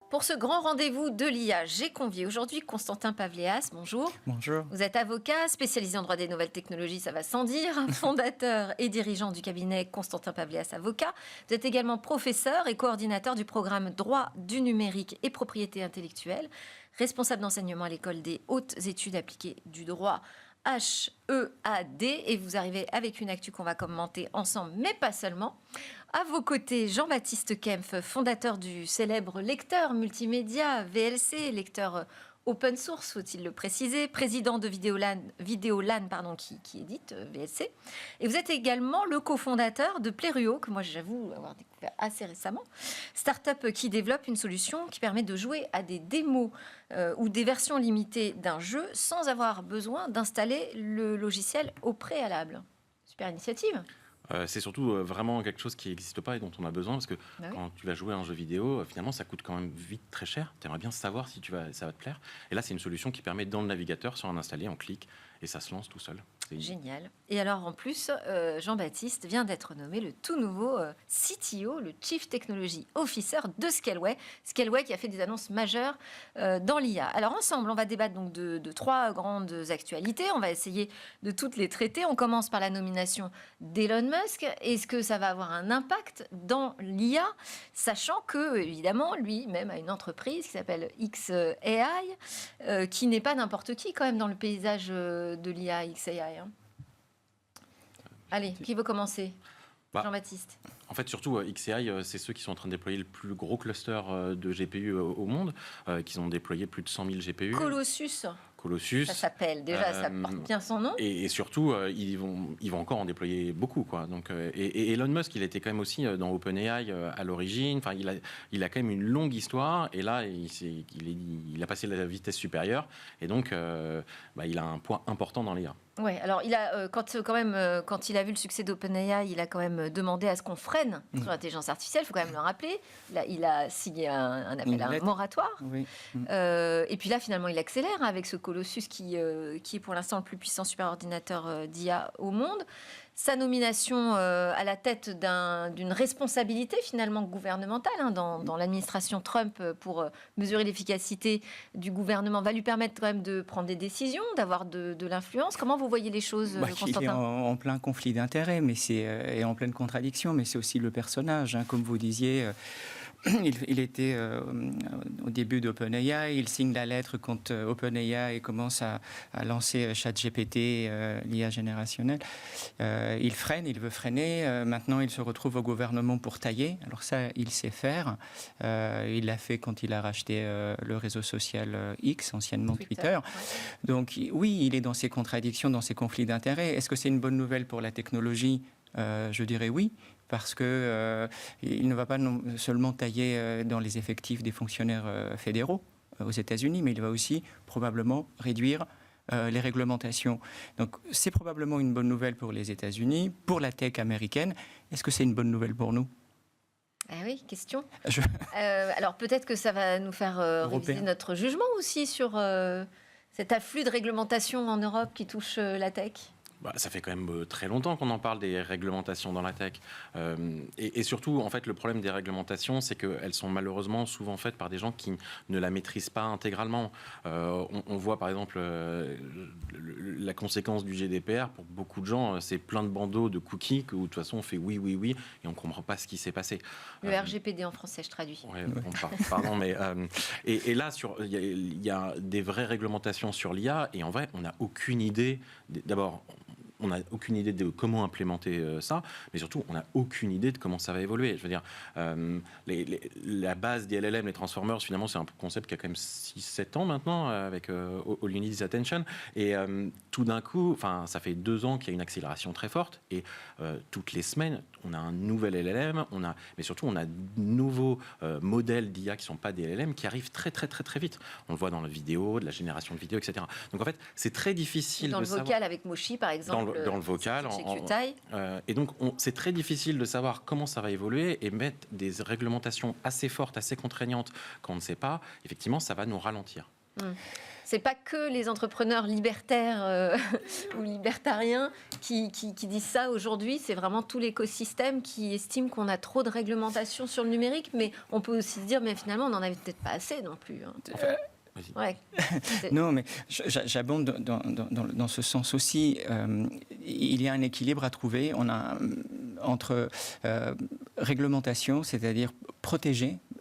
Pour ce grand rendez-vous de l'IA, j'ai convié aujourd'hui Constantin Pavléas. Bonjour. Bonjour. Vous êtes avocat, spécialisé en droit des nouvelles technologies, ça va sans dire, fondateur et dirigeant du cabinet Constantin Pavléas Avocat. Vous êtes également professeur et coordinateur du programme Droit du numérique et propriété intellectuelle, responsable d'enseignement à l'école des hautes études appliquées du droit HEAD, et vous arrivez avec une actu qu'on va commenter ensemble, mais pas seulement. À vos côtés, Jean-Baptiste Kempf, fondateur du célèbre lecteur multimédia VLC, lecteur open source, faut-il le préciser, président de Vidéolan qui édite VLC. Et vous êtes également le cofondateur de Pléruo, que moi j'avoue avoir découvert assez récemment, start-up qui développe une solution qui permet de jouer à des démos ou des versions limitées d'un jeu sans avoir besoin d'installer le logiciel au préalable. Super initiative. C'est surtout vraiment quelque chose qui n'existe pas et dont on a besoin, parce que quand tu vas jouer à un jeu vidéo, finalement, ça coûte quand même vite très cher. Tu aimerais bien savoir si ça va te plaire. Et là, c'est une solution qui permet, dans le navigateur, sans en installer, on clique et ça se lance tout seul. Génial. Et alors, en plus, Jean-Baptiste vient d'être nommé le tout nouveau CTO, le Chief Technology Officer de Scaleway. Scaleway qui a fait des annonces majeures dans l'IA. Alors, ensemble, on va débattre donc de trois grandes actualités. On va essayer de toutes les traiter. On commence par la nomination d'Elon Musk. Est-ce que ça va avoir un impact dans l'IA, sachant que, évidemment, lui-même a une entreprise qui s'appelle XAI, qui n'est pas n'importe qui, quand même, dans le paysage de l'IA XAI. Allez, qui veut commencer? Jean-Baptiste. En fait, surtout, XAI, c'est ceux qui sont en train de déployer le plus gros cluster de GPU au monde, qui ont déployé plus de 100 000 GPU. Colossus. Ça s'appelle, déjà, ça porte bien son nom. Et surtout, ils vont encore en déployer beaucoup, quoi. Donc, et Elon Musk, il était quand même aussi dans OpenAI à l'origine. Enfin, il a quand même une longue histoire. Et là, il a passé la vitesse supérieure. Et donc, il a un poids important dans l'IA. Oui, alors il a, quand il a vu le succès d'OpenAI, il a quand même demandé à ce qu'on freine sur l'intelligence artificielle, il faut quand même le rappeler. Il a signé un appel à un moratoire. Oui. Et puis là, finalement, il accélère avec ce Colossus qui est pour l'instant le plus puissant superordinateur d'IA au monde. Sa nomination à la tête d'une responsabilité finalement gouvernementale dans l'administration Trump pour mesurer l'efficacité du gouvernement va lui permettre quand même de prendre des décisions, d'avoir de l'influence. Comment vous voyez les choses, Constantin? Il est en plein conflit d'intérêts, mais et en pleine contradiction, mais c'est aussi le personnage, comme vous disiez. Il était au début d'OpenAI, il signe la lettre quand OpenAI commence à lancer ChatGPT, l'IA générationnelle. Il freine, il veut freiner. Maintenant, il se retrouve au gouvernement pour tailler. Alors ça, il sait faire. Il l'a fait quand il a racheté le réseau social X, anciennement Twitter. Ouais. Donc oui, il est dans ses contradictions, dans ses conflits d'intérêts. Est-ce que c'est une bonne nouvelle pour la technologie? Je dirais oui, parce que il ne va pas seulement tailler dans les effectifs des fonctionnaires fédéraux aux États-Unis, mais il va aussi probablement réduire les réglementations. Donc c'est probablement une bonne nouvelle pour les États-Unis, pour la tech américaine. Est-ce que c'est une bonne nouvelle pour nous? Ah oui, question. Alors peut-être que ça va nous faire réviser notre jugement aussi sur cet afflux de réglementation en Europe qui touche la tech. Ça fait quand même très longtemps qu'on en parle des réglementations dans la tech. Et surtout, en fait, le problème des réglementations, c'est qu'elles sont malheureusement souvent faites par des gens qui ne la maîtrisent pas intégralement. On voit par exemple la conséquence du GDPR. Pour beaucoup de gens, c'est plein de bandeaux de cookies où de toute façon on fait oui, oui, oui, et on ne comprend pas ce qui s'est passé. Le RGPD en français, je traduis. Ouais, pardon, mais... et là, il y a des vraies réglementations sur l'IA, et en vrai, on n'a aucune idée... D'abord, on n'a aucune idée de comment implémenter ça, mais surtout, on n'a aucune idée de comment ça va évoluer. Je veux dire, la base des LLM, les transformers, finalement, c'est un concept qui a quand même 6-7 ans maintenant, avec All You Need Is Attention. Et tout d'un coup, ça fait 2 ans qu'il y a une accélération très forte, et toutes les semaines, on a un nouvel LLM, mais surtout, on a de nouveaux modèles d'IA qui ne sont pas des LLM, qui arrivent très, très, très, très vite. On le voit dans la vidéo, de la génération de vidéos, etc. Donc, en fait, c'est très difficile dans de savoir... Dans le vocal avec Moshi, par exemple. Dans le vocal. Et donc, c'est très difficile de savoir comment ça va évoluer, et mettre des réglementations assez fortes, assez contraignantes quand on ne sait pas, effectivement, ça va nous ralentir. C'est pas que les entrepreneurs libertaires ou libertariens qui disent ça aujourd'hui, c'est vraiment tout l'écosystème qui estime qu'on a trop de réglementation sur le numérique, mais on peut aussi se dire, mais finalement, on n'en avait peut-être pas assez non plus. Ouais. Non, mais j'abonde dans ce sens aussi. Il y a un équilibre à trouver. On a entre réglementation, c'est-à-dire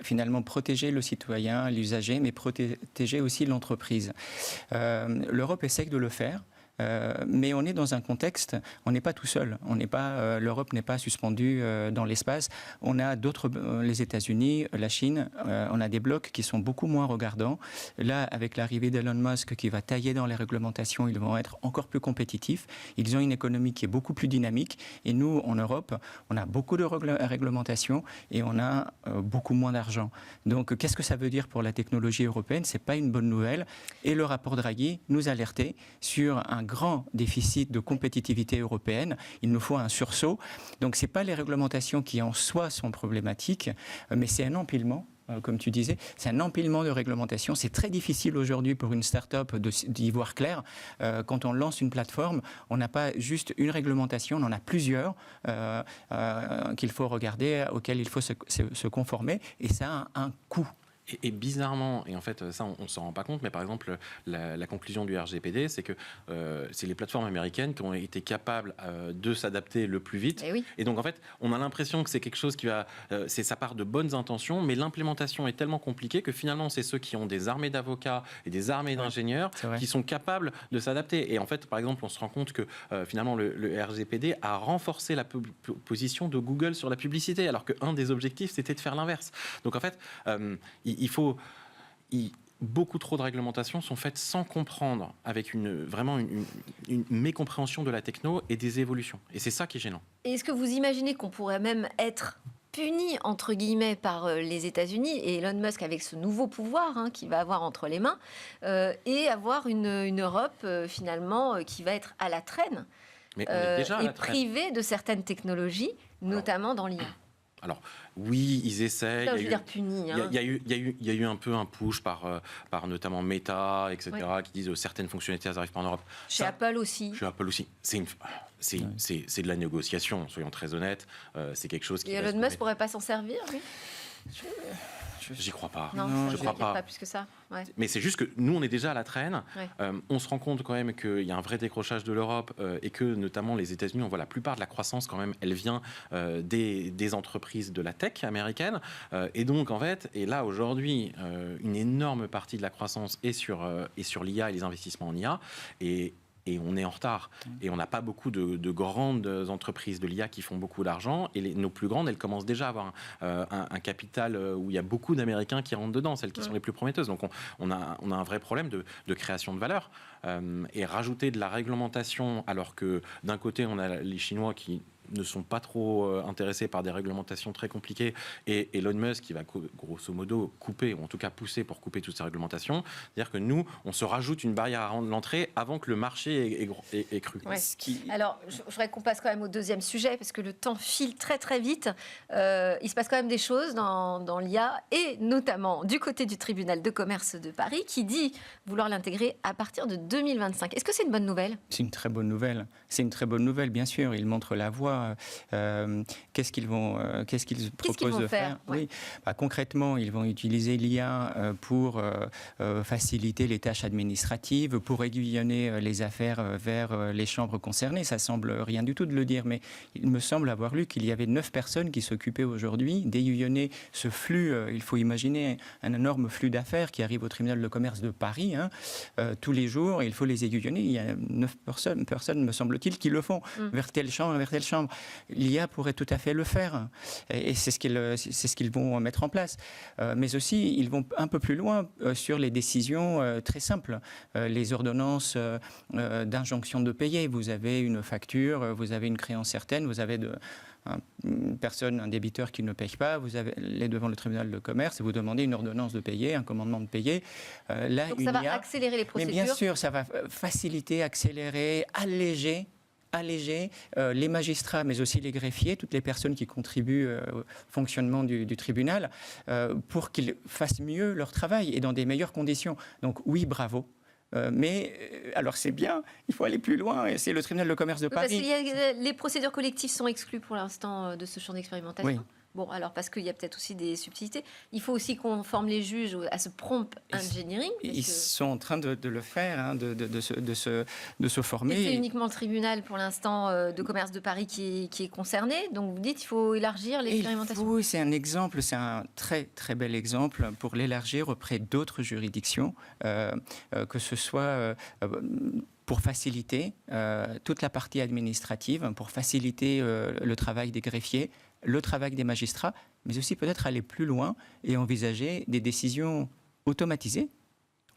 finalement protéger le citoyen, l'usager, mais protéger aussi l'entreprise. L'Europe essaie de le faire. Mais on est dans un contexte, on n'est pas tout seul. L'Europe n'est pas suspendue dans l'espace. On a d'autres, les États-Unis, la Chine. On a des blocs qui sont beaucoup moins regardants. Là, avec l'arrivée d'Elon Musk qui va tailler dans les réglementations, ils vont être encore plus compétitifs. Ils ont une économie qui est beaucoup plus dynamique. Et nous, en Europe, on a beaucoup de réglementations et on a beaucoup moins d'argent. Donc, qu'est-ce que ça veut dire pour la technologie européenne ? C'est pas une bonne nouvelle. Et le rapport Draghi nous alertait sur un grand déficit de compétitivité européenne. Il nous faut un sursaut. Donc, ce n'est pas les réglementations qui en soi sont problématiques, mais c'est un empilement. Comme tu disais, c'est un empilement de réglementations. C'est très difficile aujourd'hui pour une start-up d'y voir clair. Quand on lance une plateforme, on n'a pas juste une réglementation, on en a plusieurs qu'il faut regarder, auxquelles il faut se conformer. Et ça a un coût. Et bizarrement, et en fait ça on ne s'en rend pas compte, mais par exemple la conclusion du RGPD, c'est que c'est les plateformes américaines qui ont été capables de s'adapter le plus vite. Et donc en fait on a l'impression que c'est quelque chose qui va, ça part de bonnes intentions, mais l'implémentation est tellement compliquée que finalement c'est ceux qui ont des armées d'avocats et des armées d'ingénieurs qui sont capables de s'adapter. Et en fait par exemple on se rend compte que finalement le RGPD a renforcé la position de Google sur la publicité, alors qu'un des objectifs c'était de faire l'inverse. Donc en fait beaucoup trop de réglementations sont faites sans comprendre, avec vraiment une mécompréhension de la techno et des évolutions. Et c'est ça qui est gênant. Et est-ce que vous imaginez qu'on pourrait même être puni, entre guillemets, par les États-Unis et Elon Musk avec ce nouveau pouvoir qu'il va avoir entre les mains, et avoir une Europe, finalement, qui va être à la traîne, mais on est déjà à la traîne, privée de certaines technologies, notamment dans l'IA? Alors, oui, ils essayent. Ça, je veux dire puni. Il y a eu un peu un push par notamment Meta, etc., qui disent certaines fonctionnalités n'arrivent pas en Europe. Chez Apple aussi. Chez Apple aussi. C'est de la négociation, soyons très honnêtes. C'est quelque chose qui... Et Elon Musk ne pourrait pas s'en servir, lui ? J'y crois pas. Non, je crois pas plus que ça. Ouais. Mais c'est juste que nous, on est déjà à la traîne. On se rend compte quand même qu'il y a un vrai décrochage de l'Europe et que notamment les États-Unis, on voit la plupart de la croissance quand même, elle vient des entreprises de la tech américaine. Et donc en fait, et là aujourd'hui, une énorme partie de la croissance est sur l'IA et les investissements en IA. Et on est en retard. Et on n'a pas beaucoup de grandes entreprises de l'IA qui font beaucoup d'argent. Et nos plus grandes, elles commencent déjà à avoir un capital où il y a beaucoup d'Américains qui rentrent dedans, celles qui sont les plus prometteuses. Donc on a un vrai problème de création de valeur. Et rajouter de la réglementation, alors que d'un côté, on a les Chinois qui ne sont pas trop intéressés par des réglementations très compliquées, et Elon Musk qui va grosso modo couper, ou en tout cas pousser pour couper toutes ces réglementations. C'est-à-dire que nous, on se rajoute une barrière à l'entrée avant que le marché ait cru. Ouais. Alors, je voudrais qu'on passe quand même au deuxième sujet, parce que le temps file très très vite. Il se passe quand même des choses dans l'IA, et notamment du côté du tribunal de commerce de Paris, qui dit vouloir l'intégrer à partir de 2025. Est-ce que c'est une bonne nouvelle ? C'est une très bonne nouvelle. C'est une très bonne nouvelle, bien sûr. Ils montrent la voie. Qu'est-ce qu'ils proposent de faire? Oui. Concrètement, ils vont utiliser l'IA pour faciliter les tâches administratives, pour aiguillonner les affaires vers les chambres concernées. Ça semble rien du tout de le dire, mais il me semble avoir lu qu'il y avait 9 personnes qui s'occupaient aujourd'hui d'aiguillonner ce flux. Il faut imaginer un énorme flux d'affaires qui arrive au tribunal de commerce de Paris tous les jours. Il faut les aiguillonner. Il y a 9 personnes, me semble-t-il, qui le font. Vers telle chambre, vers telle chambre. L'IA pourrait tout à fait le faire, et c'est ce qu'ils vont mettre en place. Mais aussi, ils vont un peu plus loin sur les décisions très simples. Les ordonnances d'injonction de payer. Vous avez une facture, vous avez une créance certaine, vous avez un débiteur qui ne paye pas, vous allez devant le tribunal de commerce et vous demandez une ordonnance de payer, un commandement de payer. Donc ça va accélérer les procédures. Mais bien sûr, ça va faciliter, accélérer, alléger alléger les magistrats, mais aussi les greffiers, toutes les personnes qui contribuent au fonctionnement du tribunal, pour qu'ils fassent mieux leur travail et dans des meilleures conditions. Donc oui, bravo. Alors c'est bien, il faut aller plus loin, et c'est le tribunal de commerce de Paris. Parce que les procédures collectives sont exclues pour l'instant de ce champ d'expérimentation. Oui. Bon, alors parce qu'il y a peut-être aussi des subtilités. Il faut aussi qu'on forme les juges à ce prompt engineering. Ils sont en train de le faire, de se former. Et c'est uniquement le tribunal pour l'instant de commerce de Paris qui est concerné. Donc vous dites qu'il faut élargir l'expérimentation. Oui, c'est un exemple, c'est un très très bel exemple pour l'élargir auprès d'autres juridictions, que ce soit pour faciliter toute la partie administrative, pour faciliter le travail des greffiers, le travail des magistrats, mais aussi peut-être aller plus loin et envisager des décisions automatisées.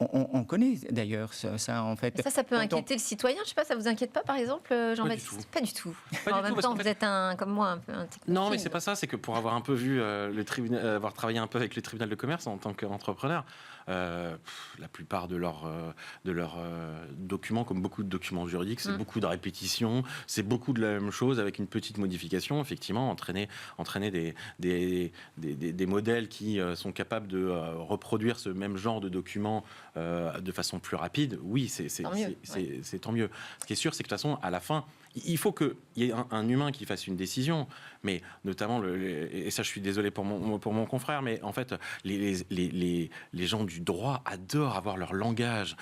On connaît d'ailleurs ça en fait. Ça peut inquiéter le citoyen. Je ne sais pas, ça vous inquiète pas, par exemple, Jean-Baptiste? Pas du tout. En même temps, vous êtes comme moi un peu un technophile. Non, mais c'est pas ça. C'est que pour avoir un peu vu avoir travaillé un peu avec les tribunaux de commerce en tant qu'entrepreneur, la plupart de leurs documents, comme beaucoup de documents juridiques, c'est beaucoup de répétitions, c'est beaucoup de la même chose avec une petite modification. Effectivement, entraîner des modèles qui sont capables de reproduire ce même genre de documents de façon plus rapide, oui, c'est tant mieux. Ce qui est sûr, c'est que de toute façon, à la fin, il faut qu'il y ait un humain qui fasse une décision, mais notamment, et ça je suis désolé pour mon confrère, mais en fait, les gens du droit adorent avoir leur langage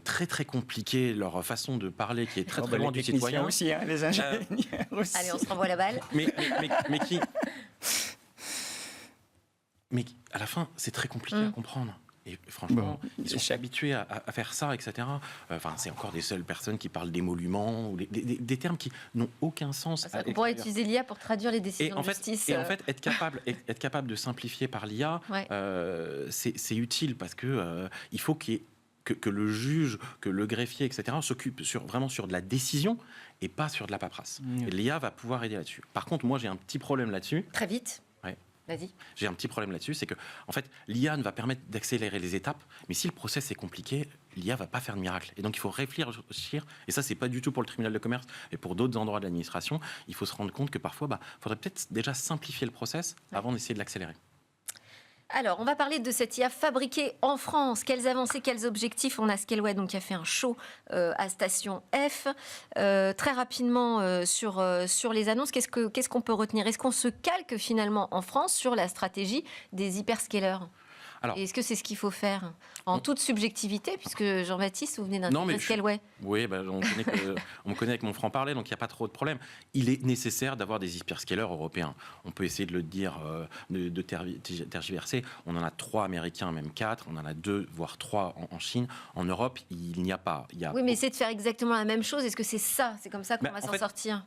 très très compliqué, leur façon de parler qui est très très loin du citoyen. Aussi, les ingénieurs aussi. Allez, on se renvoie la balle. Mais à la fin, c'est très compliqué à comprendre. Et franchement, ils sont habitués à faire ça, etc. Enfin, c'est encore des seules personnes qui parlent d'émoluments ou des termes qui n'ont aucun sens. On pourrait utiliser l'IA pour traduire les décisions de justice. Et en fait, être capable de simplifier par l'IA, c'est utile parce que il faut que le juge, que le greffier, etc., s'occupe vraiment sur de la décision et pas sur de la paperasse. Et l'IA va pouvoir aider là-dessus. Par contre, moi, j'ai un petit problème là-dessus. Très vite. Vas-y. J'ai un petit problème là-dessus, c'est que en fait, l'IA ne va permettre d'accélérer les étapes, mais si le process est compliqué, l'IA va pas faire de miracle. Et donc, il faut réfléchir, et ça, c'est pas du tout pour le tribunal de commerce, et pour d'autres endroits de l'administration, il faut se rendre compte que parfois, faudrait peut-être déjà simplifier le process avant d'essayer de l'accélérer. Alors, on va parler de cette IA fabriquée en France. Quelles avancées, quels objectifs? On a Scaleway donc, qui a fait un show à Station F. Très rapidement, sur les annonces, qu'est-ce qu'on peut retenir? Est-ce qu'on se calque finalement en France sur la stratégie des hyperscalers? Et est-ce que c'est ce qu'il faut faire en toute subjectivité, puisque Jean-Baptiste, vous venez d'un Scaleway? Oui, on me connaît avec mon franc-parler, donc il n'y a pas trop de problème. Il est nécessaire d'avoir des hyperscalers européens. On peut essayer de le dire, de tergiverser. On en a 3 américains, même 4. On en a 2, voire 3 en Chine. En Europe, il n'y a pas. Oui, mais c'est de faire exactement la même chose. Est-ce que c'est comme ça qu'on va s'en sortir?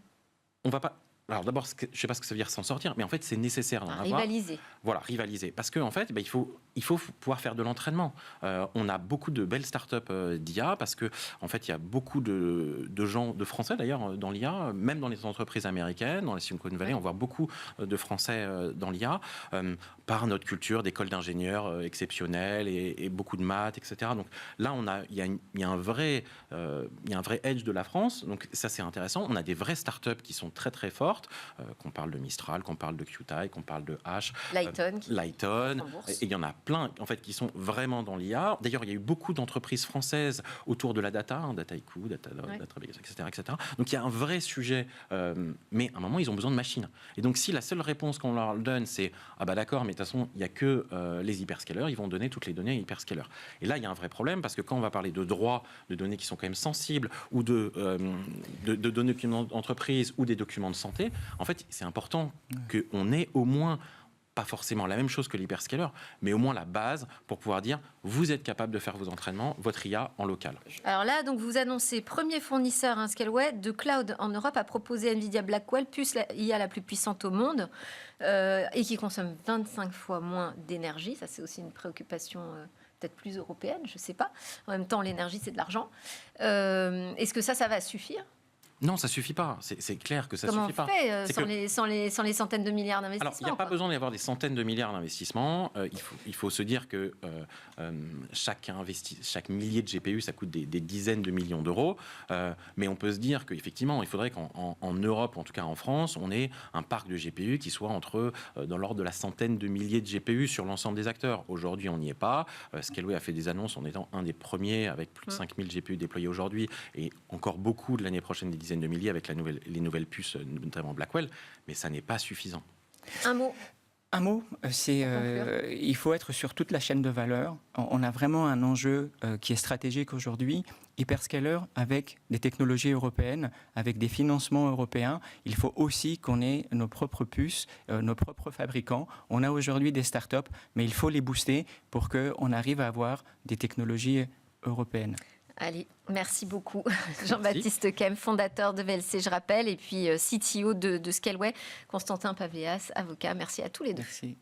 On va pas... Alors d'abord, je ne sais pas ce que ça veut dire s'en sortir, mais en fait, c'est nécessaire d'en avoir. Rivaliser. Voilà, rivaliser. Parce qu'en fait, il faut pouvoir faire de l'entraînement. On a beaucoup de belles startups d'IA parce que en fait, il y a beaucoup de gens, de Français d'ailleurs, dans l'IA, même dans les entreprises américaines, dans la Silicon Valley, on voit beaucoup de Français dans l'IA, par notre culture d'école d'ingénieurs exceptionnelle et beaucoup de maths, etc. Donc là, il y a un vrai edge de la France. Donc ça, c'est intéressant. On a des vraies startups qui sont très très fortes. Qu'on parle de Mistral, qu'on parle de QTI, qu'on parle de H, Lighton, et il y en a plein en fait qui sont vraiment dans l'IA. D'ailleurs, il y a eu beaucoup d'entreprises françaises autour de la data, Dataiku, Database, etc. Donc il y a un vrai sujet, mais à un moment ils ont besoin de machines. Et donc si la seule réponse qu'on leur donne c'est d'accord, mais de toute façon il n'y a que les hyperscalers, ils vont donner toutes les données à hyperscalers. Et là il y a un vrai problème parce que quand on va parler de droits, de données qui sont quand même sensibles ou de données d'entreprise ou des documents de santé. En fait, c'est important qu'on ait au moins, pas forcément la même chose que l'hyperscaler, mais au moins la base pour pouvoir dire vous êtes capable de faire vos entraînements, votre IA en local. Alors là, donc vous annoncez premier fournisseur Scaleway de cloud en Europe à proposer NVIDIA Blackwell, plus la IA la plus puissante au monde et qui consomme 25 fois moins d'énergie. Ça, c'est aussi une préoccupation peut-être plus européenne, je ne sais pas. En même temps, l'énergie, c'est de l'argent. Est-ce que ça va suffire? Non, ça suffit pas. C'est clair que ça Comment suffit pas. on fait sans les centaines de milliards d'investissements? Alors, il n'y a pas besoin d'y avoir des centaines de milliards d'investissements. Il faut se dire que chaque millier de GPU, ça coûte des dizaines de millions d'euros. Mais on peut se dire qu'effectivement, il faudrait qu'en Europe, en tout cas en France, on ait un parc de GPU qui soit dans l'ordre de la centaine de milliers de GPU sur l'ensemble des acteurs. Aujourd'hui, on n'y est pas. Scaleway a fait des annonces en étant un des premiers avec plus de 5000 GPU déployés aujourd'hui et encore beaucoup de l'année prochaine, des dizaines de milliers avec les nouvelles puces, notamment Blackwell, mais ça n'est pas suffisant. Un mot, il faut être sur toute la chaîne de valeur. On a vraiment un enjeu qui est stratégique aujourd'hui. Hyperscaler, avec des technologies européennes, avec des financements européens, il faut aussi qu'on ait nos propres puces, nos propres fabricants. On a aujourd'hui des startups, mais il faut les booster pour qu'on arrive à avoir des technologies européennes. Allez, merci beaucoup Jean-Baptiste Khem, fondateur de VLC, je rappelle, et puis CTO de Scaleway, Constantin Pavléas, avocat. Merci à tous les deux. Merci.